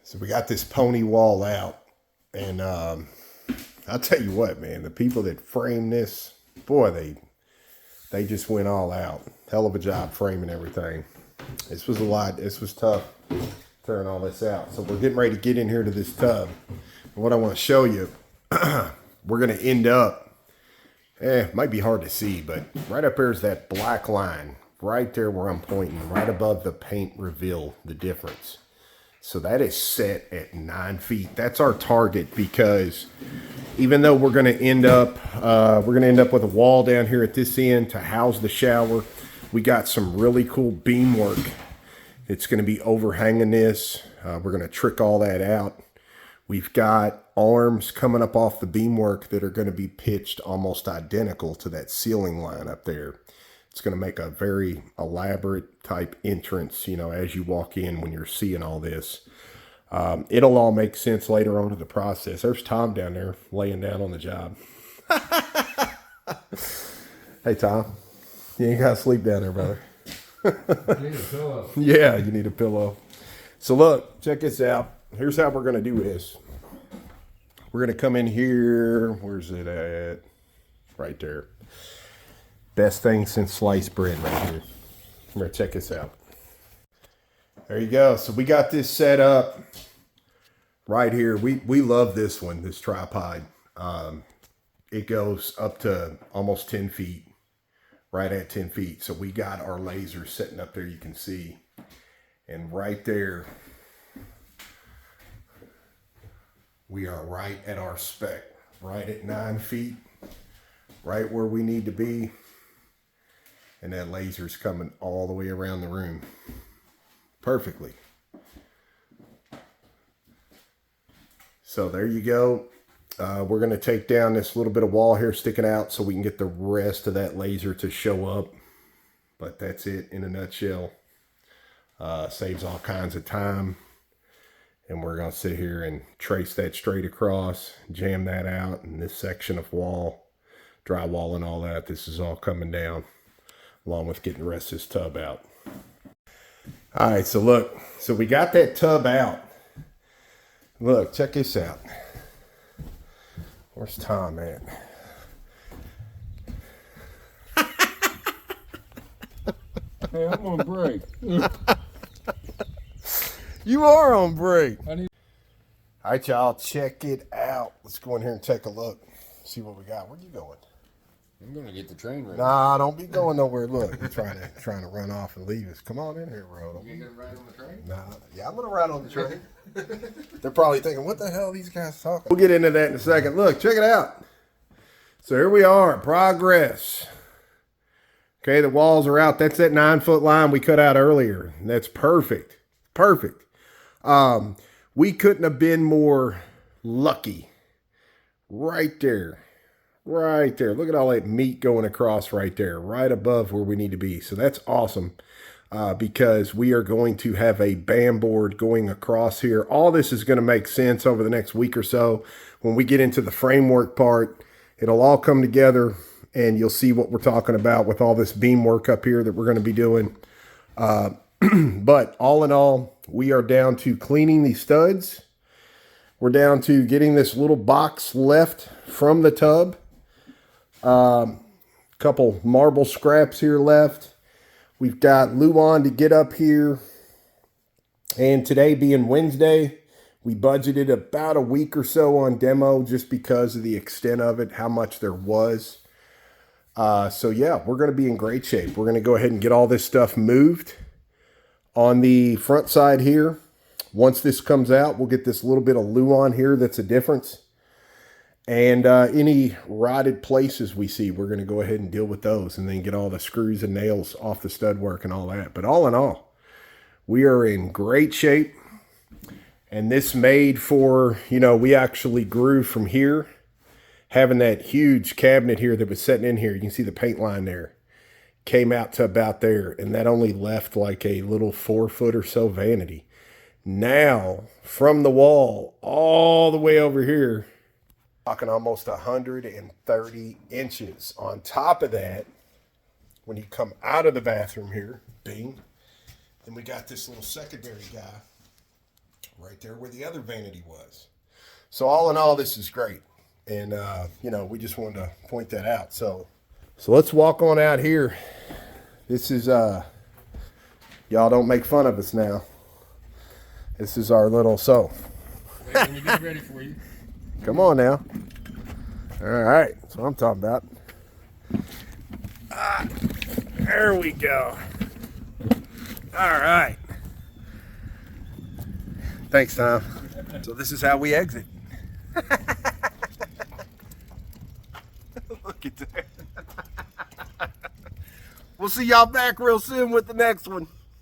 So we got this pony wall out, and I'll tell you what, man, the people that framed this, boy, they just went all out. Hell of a job framing everything. This was a lot. This was tough, tearing all this out. So we're getting ready to get in here to this tub. And what I want to show you, we're going to end up, it might be hard to see, but right up there is that black line, right there where I'm pointing, right above the paint reveal, the difference. So that is set at 9 feet. That's our target, because even though we're going to end up with a wall down here at this end to house the shower, we got some really cool beam work. It's going to be overhanging this. We're going to trick all that out. We've got arms coming up off the beamwork that are going to be pitched almost identical to that ceiling line up there. It's going to make a very elaborate type entrance, you know, as you walk in when you're seeing all this. It'll all make sense later on in the process. There's Tom down there laying down on the job. Hey, Tom. You ain't got to sleep down there, brother. You need a pillow. Yeah, you need a pillow. So look, check this out. Here's how we're going to do this. We're going to come in here. Where's it at? Right there. Best thing since sliced bread right here. We're going to check this out. There you go. So we got this set up right here. We love this one, this tripod. It goes up to almost 10 feet, right at 10 feet. So we got our laser sitting up there, you can see. And right there, we are right at our spec, right at 9 feet, right where we need to be. And that laser's coming all the way around the room perfectly. So there you go. We're going to take down this little bit of wall here sticking out so we can get the rest of that laser to show up. But that's it in a nutshell. Saves all kinds of time. And we're going to sit here and trace that straight across, jam that out, and this section of wall, drywall and all that, this is all coming down, along with getting the rest of this tub out. All right, so look, so we got that tub out. Look, check this out. Where's Tom at? Hey, I'm on break. You are on break. All right, y'all, check it out. Let's go in here and take a look. See what we got. Where you going? I'm gonna get the train ready. Nah, don't be going nowhere. Look, you're trying to run off and leave us. Come on in here, bro. You gonna ride on the train? Nah, yeah, I'm gonna ride on the train. They're probably thinking, what the hell are these guys talking? We'll get into that in a second. Look, check it out. So here we are, progress. Okay, the walls are out. That's that 9 foot line we cut out earlier. That's perfect. Perfect. We couldn't have been more lucky. Right there. Right there. Look at all that meat going across right there, right above where we need to be. So that's awesome, because we are going to have a band board going across here. All this is going to make sense over the next week or so. When we get into the framework part, it'll all come together and you'll see what we're talking about with all this beam work up here that we're going to be doing. But all in all, we are down to cleaning these studs. We're down to getting this little box left from the tub. Couple marble scraps here left. We've got Luan to get up here. And today being Wednesday, we budgeted about a week or so on demo just because of the extent of it, how much there was. So yeah, we're going to be in great shape. We're going to go ahead and get all this stuff moved on the front side here. Once this comes out, we'll get this little bit of Luan here that's a difference. And any rotted places we see, we're going to go ahead and deal with those and then get all the screws and nails off the stud work and all that. But all in all, we are in great shape. And this made for, you know, we actually grew from here, having that huge cabinet here that was sitting in here. You can see the paint line there. Came out to about there. And that only left like a little 4 foot or so vanity. Now, from the wall all the way over here, talking almost 130 inches. On top of that, when you come out of the bathroom here, bing, then we got this little secondary guy right there where the other vanity was. So all in all, this is great. And, you know, we just wanted to point that out. So let's walk on out here. This is, y'all don't make fun of us now. This is our little, Wait, let me get ready for you. come on now. All right, that's what I'm talking about. There we go. All right. Thanks, Tom. So this is how we exit. Look at that. We'll see y'all back real soon with the next one.